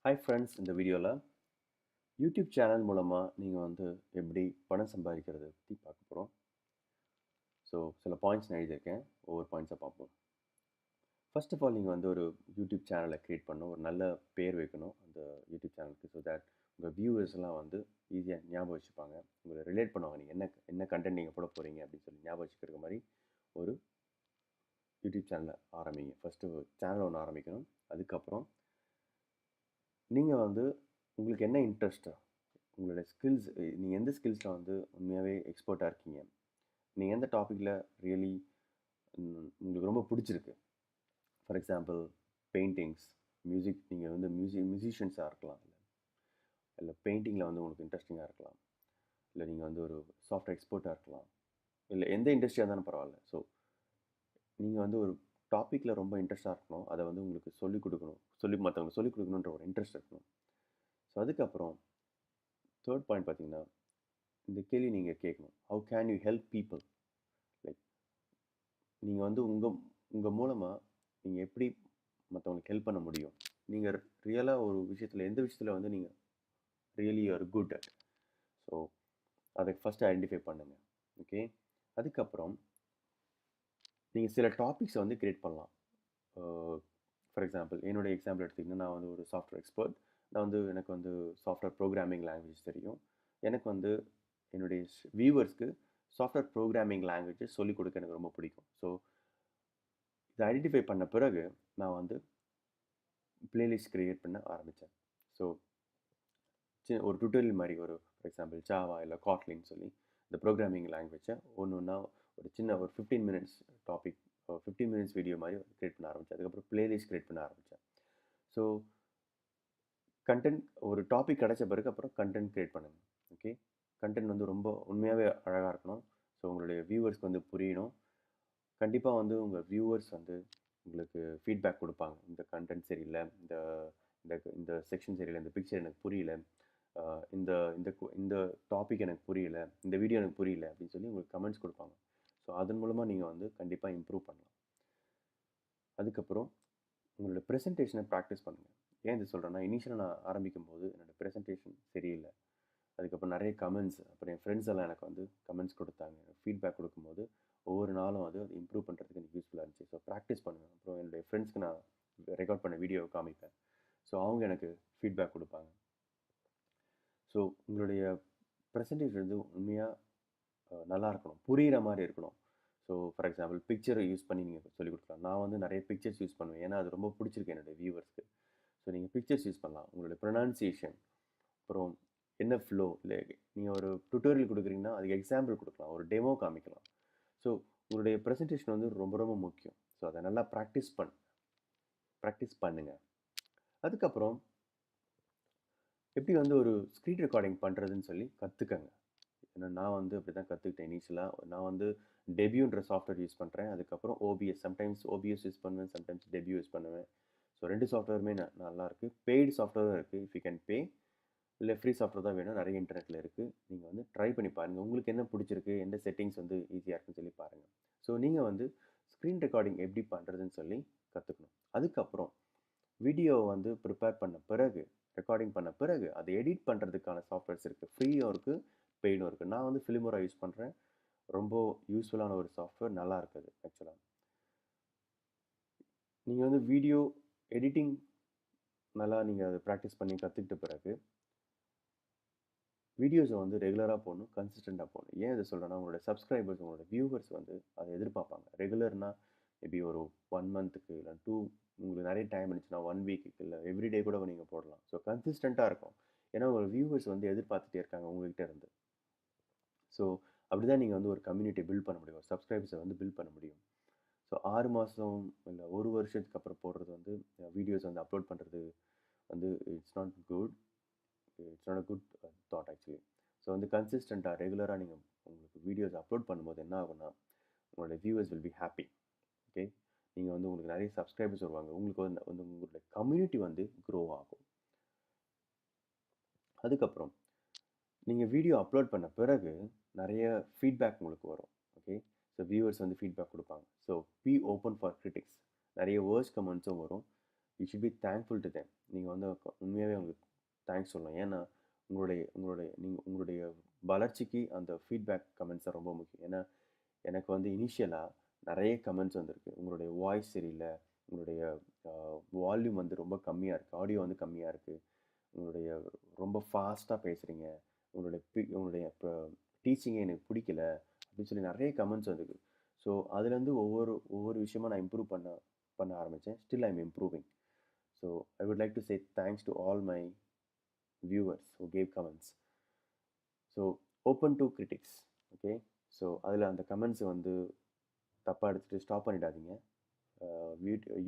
Hi friends, இந்த வீடியோவில் YouTube channel மூலமாக நீங்கள் எப்படி பணம் சம்பாதிக்கிறத பற்றி பார்க்க போகிறோம். ஸோ சில பாயிண்ட்ஸ் நான் எழுதியிருக்கேன், ஒவ்வொரு பாயிண்ட்ஸாக பார்ப்போம். ஃபர்ஸ்ட் ஆஃப் ஆல், நீங்கள் ஒரு யூடியூப் சேனலை க்ரியேட் பண்ணணும், ஒரு நல்ல பேர் வைக்கணும் அந்த யூடியூப் சேனலுக்கு. ஸோ தட் உங்கள் வியூவர்ஸ்லாம் ஈஸியாக ஞாபகம் வச்சுப்பாங்க, உங்களை ரிலேட் பண்ணுவாங்க. நீங்கள் என்ன கண்டென்ட் நீங்கள் போட போகிறீங்க அப்படின்னு சொல்லி ஞாபகம் வச்சுக்கிற மாதிரி ஒரு யூடியூப் சேனலை ஆரம்பிங்க. ஃபஸ்ட்டு சேனல் ஒன்று ஆரம்பிக்கணும். அதுக்கப்புறம் நீங்கள் உங்களுக்கு என்ன இன்ட்ரெஸ்ட்டு, உங்களோட ஸ்கில்ஸ், நீங்கள் எந்த ஸ்கில்ஸில் உண்மையாகவே எக்ஸ்பர்ட்டாக இருக்கீங்க, நீங்கள் எந்த டாப்பிக்கில் ரியலி உங்களுக்கு ரொம்ப பிடிச்சிருக்கு. ஃபார் எக்ஸாம்பிள் பெயிண்டிங்ஸ், மியூசிக், நீங்கள் மியூசிஷியன்ஸாக இருக்கலாம், இல்லை பெயிண்டிங்கில் உங்களுக்கு இன்ட்ரெஸ்டிங்காக இருக்கலாம், இல்லை நீங்கள் ஒரு சாஃப்ட்வேர் எக்ஸ்பர்ட்டாக இருக்கலாம், இல்லை எந்த இண்டஸ்ட்ரியாக இருந்தாலும் பரவாயில்ல. ஸோ நீங்கள் ஒரு டாப்பிக்கில் ரொம்ப இன்ட்ரெஸ்ட்டாக இருக்கணும், அதை உங்களுக்கு சொல்லிக் கொடுக்கணும், மற்றவங்களுக்கு சொல்லிக் கொடுக்கணுன்ற ஒரு இன்ட்ரெஸ்ட் இருக்கணும். ஸோ அதுக்கப்புறம் தேர்ட் பாயிண்ட் பார்த்தீங்கன்னா, இந்த கேள்வி நீங்கள் கேட்கணும், how can you help people. Like நீங்கள் உங்கள் மூலமாக நீங்கள் எப்படி மற்றவங்களுக்கு ஹெல்ப் பண்ண முடியும். நீங்கள் ரியலாக ஒரு விஷயத்தில், எந்த விஷயத்தில் நீங்கள் really are good at. So அதை ஃபஸ்ட்டு ஐடென்டிஃபை பண்ணுங்கள். ஓகே, அதுக்கப்புறம் நீங்கள் சில டாபிக்ஸை க்ரியேட் பண்ணலாம். ஃபார் எக்ஸாம்பிள், என்னுடைய எக்ஸாம்பிள் எடுத்திங்கன்னா, நான் ஒரு சாஃப்ட்வேர் எக்ஸ்பர்ட். எனக்கு சாஃப்ட்வேர் ப்ரோக்ராமிங் லாங்குவேஜ் தெரியும். எனக்கு என்னுடைய வியூவர்ஸ்க்கு சாஃப்ட்வேர் ப்ரோக்ராமிங் லாங்குவேஜஸ் சொல்லிக் கொடுக்க எனக்கு ரொம்ப பிடிக்கும். ஸோ இதை ஐடென்டிஃபை பண்ண பிறகு நான் பிளேலிஸ்ட் க்ரியேட் பண்ண ஆரம்பித்தேன். ஸோ ஒரு டுட்டோரியல் மாதிரி, ஃபார் எக்ஸாம்பிள் ஜாவா இல்லை காட்லின்னு சொல்லி இந்த ப்ரோக்ராமிங் லாங்குவேஜை ஒன்று ஒரு 15 மினிட்ஸ் டாபிக், 15 மினிட்ஸ் வீடியோ மாதிரி க்ரியேட் பண்ண ஆரம்பித்தேன். அதுக்கப்புறம் பிளேலிஸ்ட் க்ரியேட் பண்ண ஆரம்பித்தேன். ஸோ கண்டென்ட், ஒரு டாபிக் கிடைச்ச பிறகு அப்புறம் கண்டென்ட் க்ரியேட் பண்ணுங்கள். ஓகே, கண்டென்ட் ரொம்ப உண்மையாகவே அழகாக இருக்கணும். ஸோ உங்களுடைய வியூவர்ஸ்க்கு புரியணும். கண்டிப்பாக உங்கள் வியூவர்ஸ் உங்களுக்கு ஃபீட்பேக் கொடுப்பாங்க, இந்த கண்டென்ட் சரியில்லை, இந்த இந்த செக்ஷன் சரியில்லை, இந்த பிக்சர் எனக்கு புரியல, இந்த இந்த இந்த டாபிக் எனக்கு புரியல, இந்த வீடியோ எனக்கு புரியல அப்படின்னு சொல்லி உங்களுக்கு கமெண்ட்ஸ் கொடுப்பாங்க. ஸோ அதன் மூலமாக நீங்கள் கண்டிப்பாக இம்ப்ரூவ் பண்ணலாம். அதுக்கப்புறம் உங்களோட ப்ரெசன்டேஷனை ப்ராக்டிஸ் பண்ணுங்கள். ஏன் இது சொல்கிறேன்னா, இனிஷியலாக நான் ஆரம்பிக்கும் போது என்னோடய ப்ரெசன்டேஷன் சரியில்லை. அதுக்கப்புறம் நிறைய கமெண்ட்ஸ், அப்புறம் என் ஃப்ரெண்ட்ஸ் எல்லாம் எனக்கு கமெண்ட்ஸ் கொடுத்தாங்க. ஃபீட்பேக் கொடுக்கும்போது ஒவ்வொரு நாளும் அது இம்ப்ரூவ் பண்ணுறதுக்கு எனக்கு யூஸ்ஃபுல்லாக இருந்துச்சு. ஸோ ப்ராக்டிஸ் பண்ணுவேன். அப்புறம் என்னுடைய ஃப்ரெண்ட்ஸ்க்கு நான் ரெக்கார்ட் பண்ண வீடியோவை காமிப்பேன். ஸோ அவங்க எனக்கு ஃபீட்பேக் கொடுப்பாங்க. ஸோ உங்களுடைய ப்ரெசன்டேஷன் உண்மையாக நல்லா இருக்கணும், புரிகிற மாதிரி இருக்கணும். ஸோ ஃபார் எக்ஸாம்பிள், பிக்சரை யூஸ் பண்ணி நீங்கள் சொல்லிக் கொடுக்கலாம். நான் நிறைய பிக்சர்ஸ் யூஸ் பண்ணுவேன், ஏன்னா அது ரொம்ப பிடிச்சிருக்கு என்னுடைய வியூவர்ஸ்க்கு. ஸோ நீங்கள் பிக்சர்ஸ் யூஸ் பண்ணலாம். உங்களுடைய ப்ரொனன்சியேஷன், அப்புறம் என்ன ஃப்ளோ, இல்லை நீங்கள் ஒரு டுட்டோரியல் கொடுக்குறீங்கன்னா அதுக்கு எக்ஸாம்பிள் கொடுக்கலாம், ஒரு டெமோ காமிக்கலாம். ஸோ உங்களுடைய ப்ரெசன்டேஷன் ரொம்ப ரொம்ப முக்கியம். ஸோ அதை நல்லா ப்ராக்டிஸ் பண்ணுங்கள். அதுக்கப்புறம் எப்படி ஒரு ஸ்க்ரீன் ரெக்கார்டிங் பண்ணுறதுன்னு சொல்லி கற்றுக்கங்க. ஏன்னா நான் அப்படி தான் கற்றுக்கிட்டேன். இனிஷியலாக நான் டெபியூன்ற சாஃப்ட்வேர் யூஸ் பண்ணுறேன். அதுக்கப்புறம் ஓபிஎஸ், சம்டைம்ஸ் ஓபிஎஸ் யூஸ் பண்ணுவேன், சம்டைம்ஸ் டெபியூ யூஸ் பண்ணுவேன். ஸோ 2 சாஃப்ட்வேருமே நல்லாயிருக்கு. பெய்டு சாஃப்ட்வேரும் இருக்குது, இஃப் யூ கேன் பே. இல்லை ஃப்ரீ சாஃப்ட்வேர் தான் வேணும், நிறைய இன்டர்நெட்டில் இருக்குது. நீங்கள் ட்ரை பண்ணி பாருங்கள், உங்களுக்கு என்ன பிடிச்சிருக்கு, எந்த செட்டிங்ஸ் ஈஸியாக இருக்குன்னு சொல்லி பாருங்கள். ஸோ நீங்கள் ஸ்க்ரீன் ரெக்கார்டிங் எப்படி பண்ணுறதுன்னு சொல்லி கற்றுக்கணும். அதுக்கப்புறம் வீடியோவை ப்ரிப்பேர் பண்ண பிறகு, ரெக்கார்டிங் பண்ண பிறகு அதை எடிட் பண்ணுறதுக்கான சாஃப்ட்வேர்ஸ் இருக்குது, ஃப்ரீயும் இருக்குது, பெய்டும் இருக்குது. நான் ஃபிலிமோரா யூஸ் பண்ணுறேன். ரொம்ப யூஸ்ஃபுல்லான ஒரு சாஃப்ட்வேர், நல்லா இருக்குது ஆக்சுவலாக. நீங்கள் வீடியோ எடிட்டிங் நல்லா நீங்கள் அதை ப்ராக்டிஸ் பண்ணி கற்றுக்கிட்ட பிறகு வீடியோஸை ரெகுலராக போடணும், கன்சிஸ்டண்ட்டாக போடணும். ஏன் இதை சொல்கிறேன்னா, உங்களோட சப்ஸ்கிரைபர்ஸ், உங்களோட வியூவர்ஸ் அதை எதிர்பார்ப்பாங்க. ரெகுலர்னால் மேபி ஒரு 1 மந்த்துக்கு இல்லை 2, உங்களுக்கு நிறைய டைம் இருந்துச்சுன்னா 1 வீக்குக்கு, இல்லை எவ்ரிடே கூட நீங்கள் போடலாம். ஸோ கன்சிஸ்டண்ட்டாக இருக்கும். ஏன்னா உங்கள் வியூவர்ஸ் எதிர்பார்த்துட்டே இருக்காங்க உங்கள்கிட்ட இருந்து. ஸோ அப்படி தான் நீங்கள் ஒரு கம்யூனிட்டி பில்ட் பண்ண முடியும், ஒரு சப்ஸ்கிரைபர்ஸை பில்ட் பண்ண முடியும். ஸோ 6 மாதம் இல்லை 1 வருஷத்துக்கு அப்புறம் போடுறது வீடியோஸ் அப்லோட் பண்ணுறது it's not good. It's not a good thought actually. So கன்சிஸ்டண்ட்டாக ரெகுலராக நீங்கள் உங்களுக்கு வீடியோஸ் அப்லோட் பண்ணும்போது என்ன ஆகும்னா, உங்களோட viewers will be happy. Okay, நீங்கள் உங்களுக்கு நிறைய சப்ஸ்கிரைபர்ஸ் வருவாங்க, உங்களுக்கு உங்களுடைய கம்யூனிட்டி க்ரோ ஆகும். அதுக்கப்புறம் நீங்கள் வீடியோ அப்லோட் பண்ண பிறகு நிறைய ஃபீட்பேக் உங்களுக்கு வரும். ஓகே, ஸோ வியூவர்ஸ் ஃபீட்பேக் கொடுப்பாங்க. So be open for critics. நிறைய வேர்ஸ் கமெண்ட்ஸும் வரும். You should be thankful to them. நீங்கள் வந்து உண்மையாகவே உங்களுக்கு தேங்க்ஸ் சொல்லணும். ஏன்னா உங்களுடைய வளர்ச்சிக்கு அந்த ஃபீட்பேக் கமெண்ட்ஸ் ரொம்ப முக்கியம். ஏன்னா எனக்கு வந்து இனிஷியலாக நிறைய கமெண்ட்ஸ் வந்திருக்கு. உங்களுடைய வாய்ஸ் சரியில்லை, உங்களுடைய வால்யூம் வந்து ரொம்ப கம்மியாக இருக்குது, ஆடியோ வந்து கம்மியாக இருக்குது, உங்களுடைய ரொம்ப ஃபாஸ்ட்டாக பேசுகிறீங்க, உங்களுடைய இப்போ டீச்சிங்கே எனக்கு பிடிக்கல அப்படின்னு சொல்லி நிறைய கமெண்ட்ஸ் வந்திருக்கு. ஸோ அதுலேருந்து ஒவ்வொரு விஷயமா நான் இம்ப்ரூவ் பண்ண ஆரம்பித்தேன். Still I am improving. So I would like to say thanks to all my viewers who gave comments. So open to critics. Okay, so அதில் அந்த கமெண்ட்ஸ் வந்து தப்பாக எடுத்துகிட்டு ஸ்டாப் பண்ணிடாதீங்க.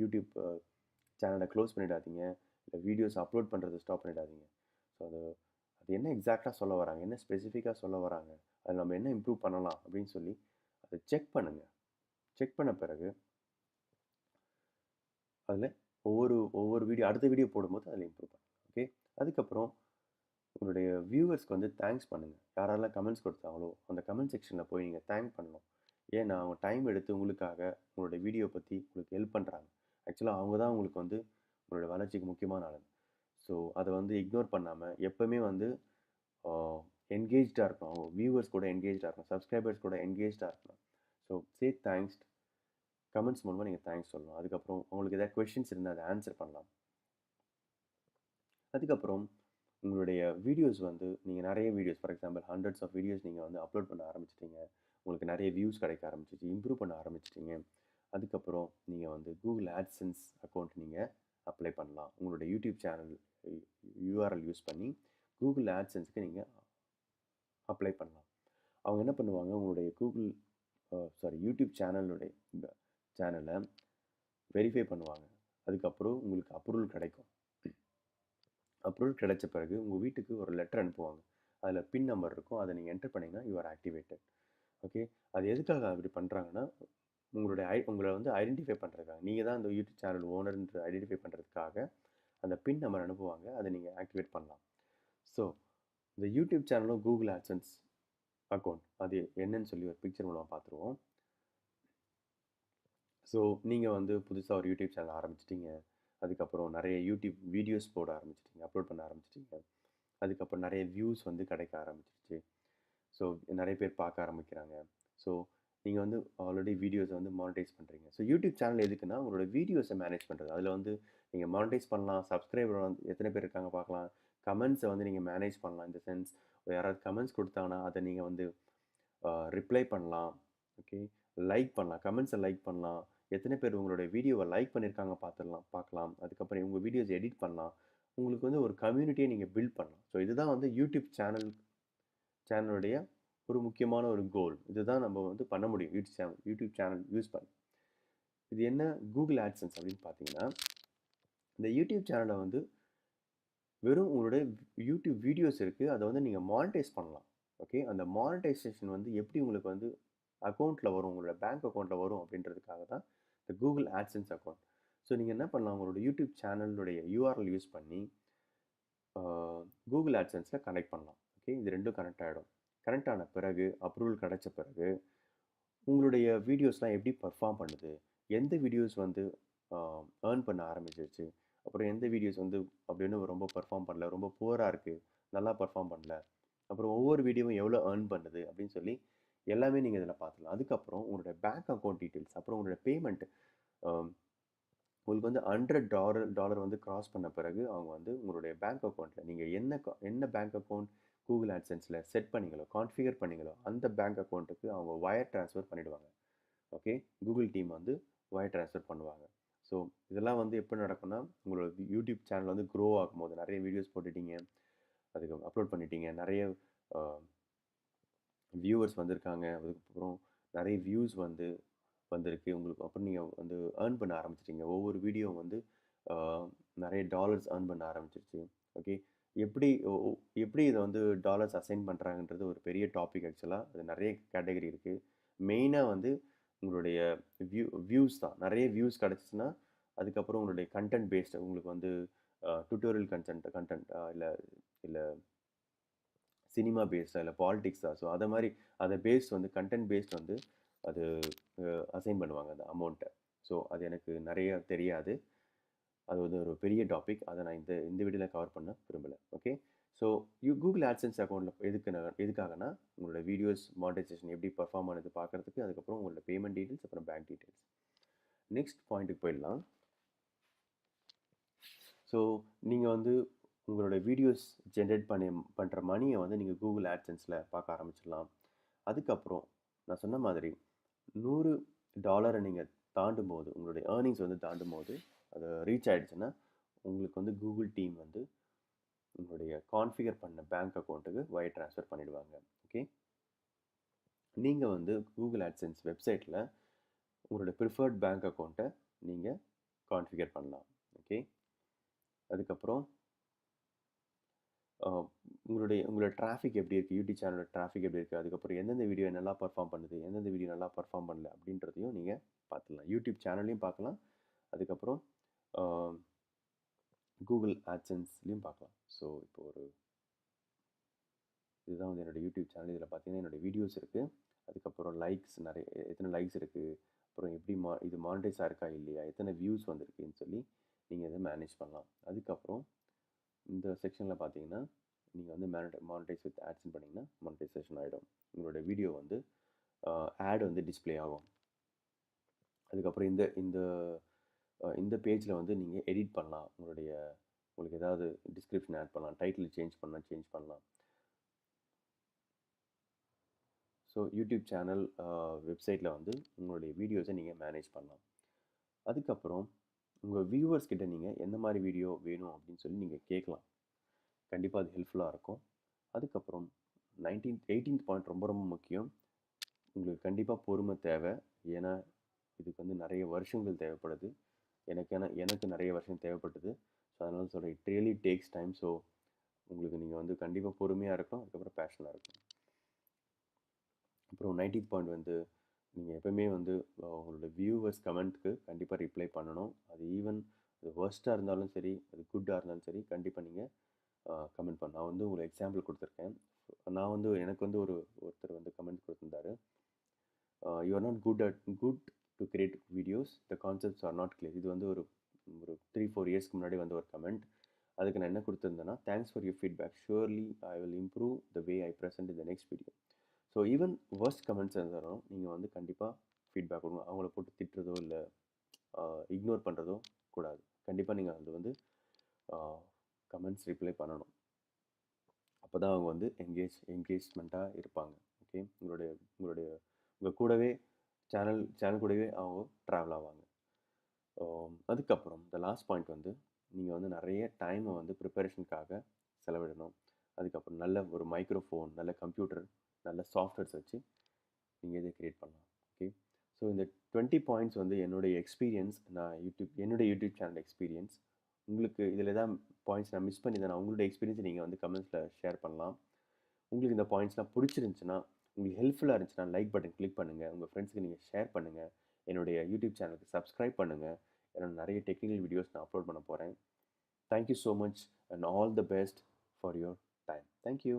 யூடியூப் சேனலை க்ளோஸ் பண்ணிடாதீங்க, இல்லை வீடியோஸ் அப்லோட் பண்ணுறதை ஸ்டாப் பண்ணிடாதீங்க. ஸோ அது என்ன எக்ஸாக்டாக சொல்ல வராங்க, என்ன ஸ்பெசிஃபிக்காக சொல்ல வராங்க, அதில் நம்ம என்ன இம்ப்ரூவ் பண்ணலாம் அப்படின்னு சொல்லி அதை செக் பண்ணுங்கள். செக் பண்ண பிறகு அதில் ஒவ்வொரு வீடியோ அடுத்த வீடியோ போடும்போது அதில் இம்ப்ரூவ் பண்ணுங்கள். ஓகே, அதுக்கப்புறம் உங்களுடைய வியூவர்ஸ்க்கு வந்து தேங்க்ஸ் பண்ணுங்கள். யாரெல்லாம் கமெண்ட்ஸ் கொடுத்தாங்களோ அந்த கமெண்ட் செக்ஷனில் போய் நீங்கள் தேங்க் பண்ணணும். ஏன்னா அவங்க டைம் எடுத்து உங்களுக்காக உங்களுடைய வீடியோ பற்றி உங்களுக்கு ஹெல்ப் பண்ணுறாங்க. ஆக்சுவலாக அவங்க தான் உங்களுக்கு வந்து உங்களுடைய வளர்ச்சிக்கு முக்கியமான ஆளுங்க. ஸோ அதை வந்து இக்னோர் பண்ணாமல் எப்போவுமே வந்து என்கேஜாக இருக்கணும். அவங்க வியூவர்ஸ் கூட என்கேஜாக இருக்கணும், சப்ஸ்கிரைபர்ஸ் கூட என்கேஜாக இருக்கணும். So say thanks. கமெண்ட்ஸ் மூலமாக நீங்கள் தேங்க்ஸ் சொல்லணும். அதுக்கப்புறம் உங்களுக்கு ஏதாவது கொஷின்ஸ் இருந்தால் அதை ஆன்சர் பண்ணலாம். அதுக்கப்புறம் உங்களுடைய வீடியோஸ் வந்து நீங்கள் நிறைய videos, for example hundreds of videos நீங்கள் வந்து அப்லோட் பண்ண ஆரம்பிச்சிட்டிங்க, உங்களுக்கு நிறைய வியூஸ் கிடைக்க ஆரம்பிச்சிச்சு, இம்ப்ரூவ் பண்ண ஆரம்பிச்சிட்டிங்க. அதுக்கப்புறம் நீங்கள் வந்து கூகுள் ஆட்சென்ஸ் அக்கௌண்ட் நீங்கள் அப்ளை பண்ணலாம். உங்களுடைய யூடியூப் சேனல் யூஆர்எல் யூஸ் பண்ணி கூகுள் ஆட்சென்ஸ்க்கு நீங்கள் அப்ளை பண்ணலாம். அவங்க என்ன பண்ணுவாங்க, உங்களுடைய யூடியூப் சேனலை வெரிஃபை பண்ணுவாங்க. அதுக்கப்புறம் உங்களுக்கு அப்ரூவல் கிடைக்கும். அப்ரூவல் கிடைச்ச பிறகு உங்கள் வீட்டுக்கு ஒரு லெட்டர் அனுப்புவாங்க. அதில் பின் நம்பர் இருக்கும், அதை நீங்கள் என்டர் பண்ணிங்கன்னா யூ ஆர் ஆக்டிவேட்டட். ஓகே, அது எதுக்காக அப்படி பண்ணுறாங்கன்னா உங்களை வந்து ஐடென்டிஃபை பண்ணுறதுக்காக, நீங்கள் தான் அந்த யூடியூப் சேனல் ஓனர்ன்ற ஐடென்டிஃபை பண்ணுறதுக்காக அந்த பின் நம்பர் அனுப்புவாங்க. அதை நீங்கள் ஆக்டிவேட் பண்ணலாம். ஸோ இந்த யூடியூப் சேனலும் கூகுள் ஆட்சென்ஸ் அக்கௌண்ட் அது என்னன்னு சொல்லி ஒரு பிக்சர் மூலமாக பார்த்துருவோம். ஸோ நீங்கள் வந்து புதுசாக ஒரு யூடியூப் சேனல் ஆரம்பிச்சிட்டிங்க. அதுக்கப்புறம் நிறைய யூடியூப் வீடியோஸ் போட ஆரம்பிச்சிட்டிங்க, அப்லோட் பண்ண ஆரம்பிச்சிட்டிங்க. அதுக்கப்புறம் நிறைய வியூஸ் வந்து கிடைக்க ஆரம்பிச்சிருச்சு. ஸோ நிறைய பேர் பார்க்க ஆரம்பிக்கிறாங்க. ஸோ நீங்கள் வந்து ஆல்ரெடி வீடியோஸை வந்து மானிட்டைஸ் பண்ணுறீங்க. ஸோ யூடியூப் சேனல் எதுக்குன்னா உங்களோட வீடியோஸை மேனேஜ் பண்ணுறது. அதில் வந்து நீங்கள் மானிட்டைஸ் பண்ணலாம், சப்ஸ்கிரைபர் வந்து எத்தனை பேர் இருக்காங்க பார்க்கலாம், கமெண்ட்ஸை வந்து நீங்கள் மேனேஜ் பண்ணலாம். இந்த சென்ஸ் யாராவது கமெண்ட்ஸ் கொடுத்தாங்கன்னா அதை நீங்கள் வந்து ரிப்ளை பண்ணலாம். ஓகே, லைக் பண்ணலாம், கமெண்ட்ஸை லைக் பண்ணலாம், எத்தனை பேர் உங்களுடைய வீடியோவை லைக் பண்ணியிருக்காங்க பார்க்கலாம். அதுக்கப்புறம் உங்கள் வீடியோஸ் எடிட் பண்ணலாம். உங்களுக்கு வந்து ஒரு கம்யூனிட்டியை நீங்கள் பில்ட் பண்ணலாம். ஸோ இதுதான் வந்து யூடியூப் சேனலுடைய ஒரு முக்கியமான ஒரு கோல். இதுதான் நம்ம வந்து பண்ண முடியும் யூடியூப் சேனல் யூஸ் பண்ணி. இது என்ன கூகுள் ஆட்சென்ஸ் அப்படின்னு பார்த்தீங்கன்னா, இந்த யூடியூப் சேனலை வந்து வெறும் உங்களுடைய யூடியூப் வீடியோஸ் இருக்குது, அதை வந்து நீங்கள் மானிட்டைஸ் பண்ணலாம். ஓகே, அந்த மானிட்டைசேஷன் வந்து எப்படி உங்களுக்கு வந்து அக்கௌண்ட்டில் வரும், உங்களோட பேங்க் அக்கௌண்ட்டில் வரும் அப்படின்றதுக்காக தான் இந்த கூகுள் ஆட்சென்ஸ் அக்கௌண்ட். ஸோ நீங்கள் என்ன பண்ணலாம், உங்களோட யூடியூப் சேனலுடைய யூஆர்எல் யூஸ் பண்ணி கூகுள் ஆட்சென்ஸில் கனெக்ட் பண்ணலாம். ஓகே, இது ரெண்டும் கனெக்ட் ஆகிடும். கனெக்ட் ஆன பிறகு அப்ரூவல் கிடைச்ச பிறகு உங்களுடைய வீடியோஸ்லாம் எப்படி பர்ஃபார்ம் பண்ணுது, எந்த வீடியோஸ் வந்து ஏர்ன் பண்ண ஆரம்பிச்சிருச்சு, அப்புறம் எந்த வீடியோஸ் வந்து அப்படின்னு ரொம்ப பர்ஃபார்ம் பண்ணல, ரொம்ப புவராக இருக்குது, நல்லா பர்ஃபார்ம் பண்ணல, அப்புறம் ஒவ்வொரு வீடியோவும் எவ்வளோ ஏர்ன் பண்ணுது அப்படின்னு சொல்லி எல்லாமே நீங்கள் இதில் பார்த்துக்கலாம். அதுக்கப்புறம் உங்களுடைய பேங்க் அக்கௌண்ட் டீட்டெயில்ஸ், அப்புறம் உங்களுடைய பேமெண்ட் உங்களுக்கு வந்து $100 வந்து கிராஸ் பண்ண பிறகு அவங்க வந்து உங்களுடைய பேங்க் அக்கௌண்ட்டில் நீங்கள் என்ன பேங்க் அக்கௌண்ட் கூகுள் ஆட்சென்ஸில் செட் பண்ணீங்களோ, கான்ஃபிகர் பண்ணீங்களோ அந்த பேங்க் அக்கௌண்ட்டுக்கு அவங்க வயர் ட்ரான்ஸ்ஃபர் பண்ணிவிடுவாங்க. ஓகே, கூகுள் டீம் வந்து வயர் ட்ரான்ஸ்ஃபர் பண்ணுவாங்க. ஸோ இதெல்லாம் வந்து எப்போ நடக்கும்னா, உங்களோட யூடியூப் சேனல் வந்து க்ரோ ஆகும்போது, நிறைய வீடியோஸ் போட்டுட்டீங்க, அதுக்கு அப்லோட் பண்ணிட்டீங்க, நிறைய வியூவர்ஸ் வந்திருக்காங்க, அதுக்கப்புறம் நிறைய வியூஸ் வந்திருக்கு உங்களுக்கு, அப்புறம் நீங்கள் வந்து ஏர்ன் பண்ண ஆரம்பிச்சிட்டிங்க. ஒவ்வொரு வீடியோ வந்து நிறைய டாலர்ஸ் ஏர்ன் பண்ண ஆரம்பிச்சிருச்சு. ஓகே, எப்படி இதை வந்து டாலர்ஸ் அசைன் பண்ணுறாங்கன்றது ஒரு பெரிய டாபிக். ஆக்சுவலாக அது நிறைய கேட்டகரி இருக்குது. மெயினாக வந்து உங்களுடைய வியூஸ் தான். நிறைய வியூஸ் கிடச்சிச்சின்னா அதுக்கப்புறம் உங்களுடைய கண்டென்ட் பேஸ்டு, உங்களுக்கு வந்து டுட்டோரியல் கண்டென்ட் இல்லை இல்லை சினிமா பேஸ்டா இல்லை பாலிடிக்ஸா, ஸோ அதை பேஸ்ட் வந்து கண்டென்ட் பேஸ்ட் வந்து அது அசைன் பண்ணுவாங்க அந்த அமௌண்ட்டை. ஸோ அது எனக்கு நிறைய தெரியாது. அது வந்து ஒரு பெரிய டாபிக். அதை நான் இந்த வீடியோவில் கவர் பண்ண விரும்பலை. ஓகே, ஸோ கூகுள் ஆட்சன்ஸ் அக்கௌண்ட்டில் எதுக்காகனா உங்களோட வீடியோஸ் மானிட்டைசேஷன் எப்படி பர்ஃபார்ம் ஆனது பார்க்குறதுக்கு, அதுக்கப்புறம் உங்களோட பேமெண்ட் டீட்டெயில்ஸ், அப்புறம் பேங்க் டீட்டெயில்ஸ். நெக்ஸ்ட் பாயிண்ட்டுக்கு போயிடலாம். ஸோ நீங்கள் வந்து உங்களோட வீடியோஸ் ஜென்ரேட் பண்ணுற மணியை வந்து நீங்கள் கூகுள் ஆட்சன்ஸில் பார்க்க ஆரம்பிச்சிடலாம். அதுக்கப்புறம் நான் சொன்ன மாதிரி $100 நீங்கள் தாண்டும் போது, உங்களுடைய ஏர்னிங்ஸ் வந்து தாண்டும் போது, அது ரீச் ஆகிடுச்சுன்னா உங்களுக்கு வந்து கூகுள் டீம் வந்து உங்களுடைய கான்ஃபிகர் பண்ண பேங்க் அக்கௌண்ட்டுக்கு வயர் ட்ரான்ஸ்ஃபர் பண்ணிவிடுவாங்க. ஓகே, நீங்கள் வந்து கூகுள் ஆட்சன்ஸ் வெப்சைட்டில் உங்களோட ப்ரிஃபர்ட் பேங்க் அக்கௌண்ட்டை நீங்கள் கான்ஃபிகர் பண்ணலாம். ஓகே, அதுக்கப்புறம் உங்களோட டிராஃபிக் எப்படி இருக்குது, யூடியூப் சேனலோட டிராஃபிக் எப்படி இருக்குது, அதுக்கப்புறம் எந்தெந்த வீடியோ நல்லா பர்ஃபார்ம் பண்ணுது, எந்தெந்த வீடியோ நல்லா பர்ஃபார்ம் பண்ணல அப்படின்றதையும் நீங்கள் பார்த்துக்கலாம். யூடியூப் சேனல்லையும் பார்க்கலாம், அதுக்கப்புறம் கூகுள் ஆட்சன்ஸ்லையும் பார்க்கலாம். ஸோ இப்போ இதுதான் வந்து என்னோடய யூடியூப் சேனல். இதில் பார்த்தீங்கன்னா என்னோடய வீடியோஸ் இருக்குது, அதுக்கப்புறம் லைக்ஸ் நிறைய, எத்தனை லைக்ஸ் இருக்குது, அப்புறம் எப்படி இது மானிட்டைஸாக இருக்கா இல்லையா, எத்தனை வியூஸ் வந்திருக்குன்னு சொல்லி நீங்கள் இதை மேனேஜ் பண்ணலாம். அதுக்கப்புறம் இந்த செக்ஷனில் பார்த்தீங்கன்னா நீங்கள் வந்து மானிட்டைஸ் வித் ஆட்ஸ்ன்னு பண்ணிங்கன்னா மானிட்டைசேஷன் ஆகிடும். உங்களோட வீடியோ வந்து ஆட் வந்து டிஸ்பிளே ஆகும். அதுக்கப்புறம் இந்த இந்த இந்த பேஜில் வந்து நீங்கள் எடிட் பண்ணலாம். உங்களுக்கு ஏதாவது டிஸ்கிரிப்ஷன் ஆட் பண்ணலாம், டைட்டில் சேஞ்ச் பண்ணலாம். ஸோ யூடியூப் சேனல் வெப்சைட்டில் வந்து உங்களுடைய வீடியோஸை நீங்கள் மேனேஜ் பண்ணலாம். அதுக்கப்புறம் உங்கள் வியூவர்ஸ் கிட்ட நீங்கள் எந்த மாதிரி வீடியோ வேணும் அப்படின்னு சொல்லி நீங்கள் கேட்கலாம். கண்டிப்பாக அது ஹெல்ப்ஃபுல்லாக இருக்கும். அதுக்கப்புறம் 18th பாயிண்ட் ரொம்ப ரொம்ப முக்கியம். உங்களுக்கு கண்டிப்பாக பொறுமை தேவை. ஏன்னா இதுக்கு வந்து நிறைய வருஷங்கள் தேவைப்படுது. எனக்கு நிறைய வருஷம் தேவைப்பட்டது. ஸோ அதனால சொல்கிறேன், it really takes time. So உங்களுக்கு நீங்கள் வந்து கண்டிப்பாக பொறுமையாக இருக்கணும், அதுக்கப்புறம் பேஷனாக இருக்கணும். அப்புறம் 19th பாயிண்ட் வந்து நீங்கள் எப்போயுமே வந்து உங்களோட வியூவர்ஸ் கமெண்ட்க்கு கண்டிப்பாக ரிப்ளை பண்ணணும். அது ஈவன் அது வர்ஸ்ட்டாக இருந்தாலும் சரி, அது குட்டாக இருந்தாலும் சரி, கண்டிப்பாக நீங்கள் கமெண்ட் பண்ண. நான் வந்து உங்களுக்கு எக்ஸாம்பிள் கொடுத்துருக்கேன். நான் வந்து எனக்கு வந்து ஒருத்தர் வந்து கமெண்ட் கொடுத்துருந்தாரு, you are not good to create videos, the concepts are not clear. இது வந்து ஒரு 3-4 இயர்ஸ்க்கு முன்னாடி வந்து ஒரு கமெண்ட். அதுக்கு நான் என்ன கொடுத்துருந்தேன்னா, thanks for your feedback, surely I will improve the way I present in the next video. So even worst comments இருந்தாலும் நீங்கள் வந்து கண்டிப்பாக ஃபீட்பேக் கொடுங்க. அவங்கள போட்டு திட்டுறதோ இல்லை இக்னோர் பண்ணுறதோ கூடாது. கண்டிப்பாக நீங்கள் அது வந்து கமெண்ட்ஸ் ரிப்ளை பண்ணணும். அப்போ தான் அவங்க வந்து என்கேஜ்மெண்ட்டாக இருப்பாங்க. ஓகே, உங்கள் கூடவே சேனல் கூடவே அவங்க ட்ராவல் ஆவாங்க. அதுக்கப்புறம் இந்த லாஸ்ட் பாயிண்ட் வந்து நீங்கள் வந்து நிறைய டைமை வந்து ப்ரிப்பரேஷனுக்காக செலவிடணும். அதுக்கப்புறம் நல்ல ஒரு மைக்ரோஃபோன், நல்ல கம்ப்யூட்டர், நல்ல சாஃப்ட்வேர்ஸ் வச்சு நீங்கள் இதை க்ரியேட் பண்ணலாம். ஓகே, ஸோ இந்த 20 பாயிண்ட்ஸ் வந்து என்னுடைய எக்ஸ்பீரியன்ஸ், என்னுடைய யூடியூப் சேனல் எக்ஸ்பீரியன்ஸ். உங்களுக்கு இதில் ஏதாவது பாயிண்ட்ஸ் நான் மிஸ் பண்ணியிருந்தேன், உங்களுடைய எக்ஸ்பீரியன்ஸை நீங்கள் வந்து கமெண்ட்ஸில் ஷேர் பண்ணலாம். உங்களுக்கு இந்த பாயிண்ட்ஸ்லாம் பிடிச்சிருந்துச்சுன்னா, உங்களுக்கு ஹெல்ப்ஃபுல்லாக இருந்துச்சுன்னா லைக் பட்டன் கிளிக் பண்ணுங்கள், உங்கள் ஃப்ரெண்ட்ஸுக்கு நீங்கள் ஷேர் பண்ணுங்கள், என்னுடைய யூடியூப் சேனலுக்கு சப்ஸ்கிரைப் பண்ணுங்கள். என்னோட நிறைய டெக்னிக்கல் வீடியோஸ் நான் அப்லோட் பண்ண போகிறேன். Thank you so much and all the best for your time. Thank you.